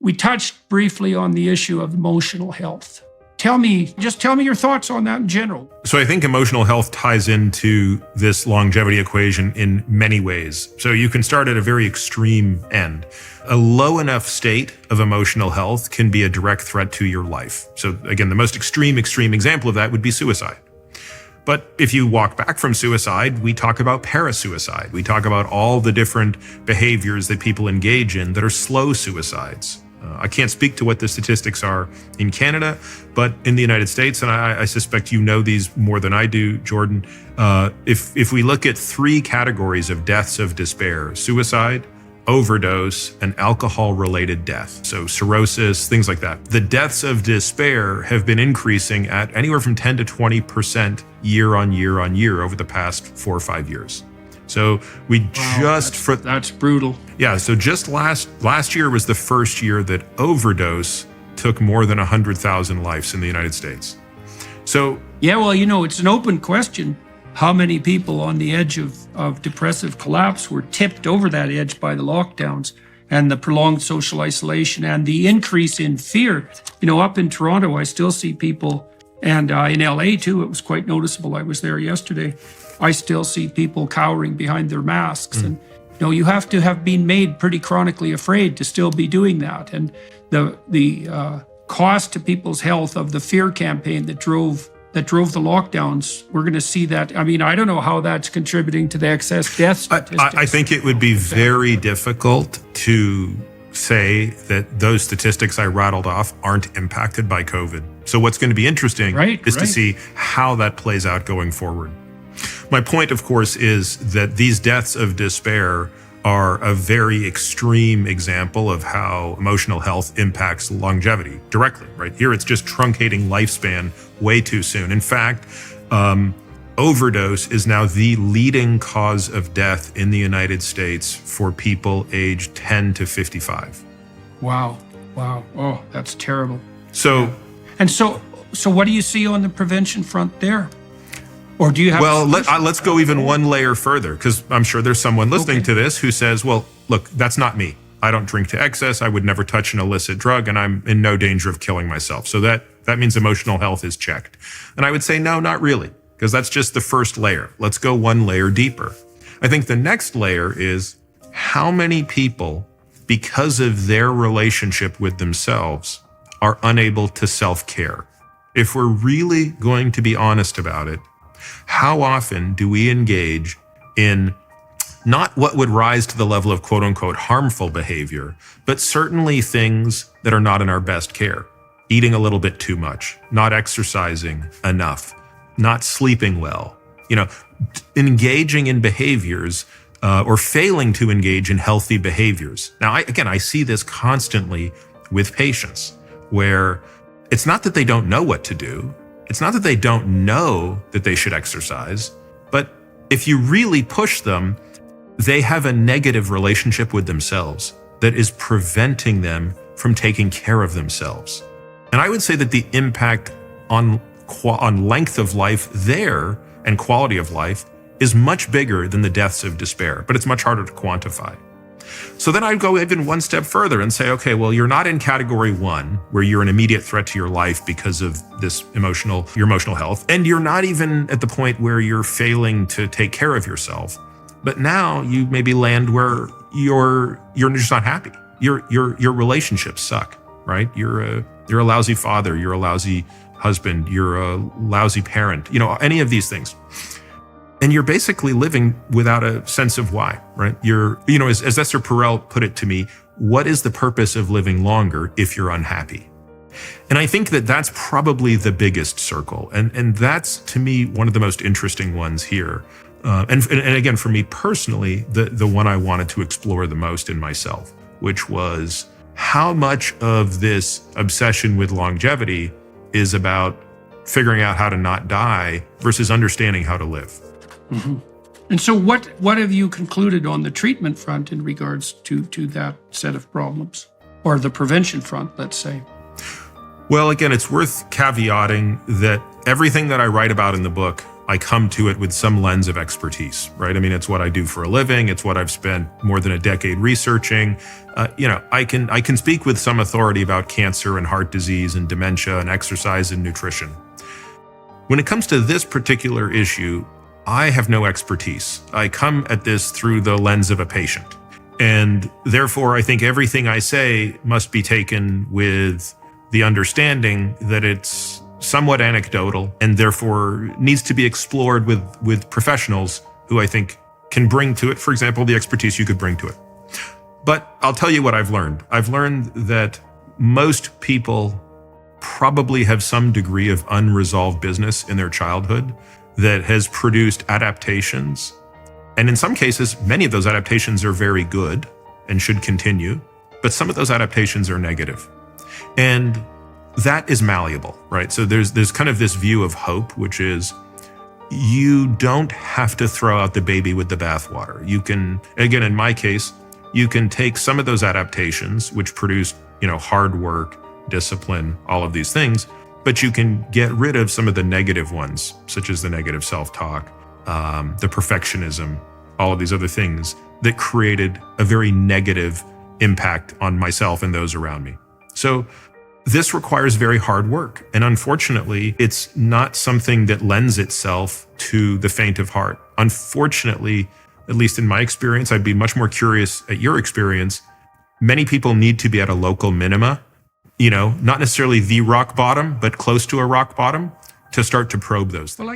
We touched briefly on the issue of emotional health. Just tell me your thoughts on that in general. So I think emotional health ties into this longevity equation in many ways. So you can start at a very extreme end. A low enough state of emotional health can be a direct threat to your life. So again, the most extreme example of that would be suicide. But if you walk back from suicide, we talk about parasuicide. We talk about all the different behaviors that people engage in that are slow suicides. I can't speak to what the statistics are in Canada, but in the United States, and I suspect you know these more than I do, Jordan, if we look at 3 categories of deaths of despair: suicide, overdose, and alcohol-related death, so cirrhosis, things like that. The deaths of despair have been increasing at anywhere from 10 to 20% year on year over the past 4 or 5 years. So that's brutal. Yeah, so just last year was the first year that overdose took more than 100,000 lives in the United States. So yeah, well, it's an open question. How many people on the edge of depressive collapse were tipped over that edge by the lockdowns and the prolonged social isolation and the increase in fear? Up in Toronto, I still see people, and in LA too, it was quite noticeable. I was there yesterday. I still see people cowering behind their masks. And you have to have been made pretty chronically afraid to still be doing that. And the cost to people's health of the fear campaign that drove the lockdowns, we're going to see that. I mean, I don't know how that's contributing to the excess death statistics. I think it would be very difficult to say that those statistics I rattled off aren't impacted by COVID. So what's going to be interesting is to see how that plays out going forward. My point, of course, is that these deaths of despair are a very extreme example of how emotional health impacts longevity directly, right? Here, it's just truncating lifespan way too soon. In fact, overdose is now the leading cause of death in the United States for people aged 10 to 55. Wow. Oh, that's terrible. So what do you see on the prevention front there? Or do you have? Well, let's go even one layer further, because I'm sure there's someone listening to this who says, well, look, that's not me. I don't drink to excess. I would never touch an illicit drug, and I'm in no danger of killing myself. So that means emotional health is checked. And I would say, no, not really, because that's just the first layer. Let's go one layer deeper. I think the next layer is how many people, because of their relationship with themselves, are unable to self-care. If we're really going to be honest about it, how often do we engage in not what would rise to the level of quote unquote harmful behavior, but certainly things that are not in our best care? Eating a little bit too much, not exercising enough, not sleeping well, engaging in behaviors or failing to engage in healthy behaviors. Now, I see this constantly with patients where it's not that they don't know what to do. It's not that they don't know that they should exercise, but if you really push them, they have a negative relationship with themselves that is preventing them from taking care of themselves. And I would say that the impact on length of life there and quality of life is much bigger than the deaths of despair, but it's much harder to quantify. So then I'd go even one step further and say, okay, well, you're not in category 1, where you're an immediate threat to your life because of your emotional health. And you're not even at the point where you're failing to take care of yourself. But now you maybe land where you're just not happy. Your relationships suck, right? You're a lousy father, you're a lousy husband, you're a lousy parent, any of these things. And you're basically living without a sense of why, right? As Esther Perel put it to me, what is the purpose of living longer if you're unhappy? And I think that that's probably the biggest circle. And that's, to me, one of the most interesting ones here. And again, for me personally, the one I wanted to explore the most in myself, which was how much of this obsession with longevity is about figuring out how to not die versus understanding how to live. Mm-hmm. And so what have you concluded on the treatment front in regards to that set of problems, or the prevention front, let's say? Well, again, it's worth caveating that everything that I write about in the book, I come to it with some lens of expertise, right? I mean, it's what I do for a living. It's what I've spent more than a decade researching. I can speak with some authority about cancer and heart disease and dementia and exercise and nutrition. When it comes to this particular issue, I have no expertise. I come at this through the lens of a patient. And therefore, I think everything I say must be taken with the understanding that it's somewhat anecdotal and therefore needs to be explored with professionals who I think can bring to it, for example, the expertise you could bring to it. But I'll tell you what I've learned. I've learned that most people probably have some degree of unresolved business in their childhood that has produced adaptations. And in some cases, many of those adaptations are very good and should continue, but some of those adaptations are negative. And that is malleable, right? So there's kind of this view of hope, which is you don't have to throw out the baby with the bathwater. You can, again, in my case, you can take some of those adaptations, which produce, hard work, discipline, all of these things, but you can get rid of some of the negative ones, such as the negative self-talk, the perfectionism, all of these other things that created a very negative impact on myself and those around me. So this requires very hard work. And unfortunately, it's not something that lends itself to the faint of heart. Unfortunately, at least in my experience, I'd be much more curious at your experience. Many people need to be at a local minima, not necessarily the rock bottom, but close to a rock bottom to start to probe those things. Well,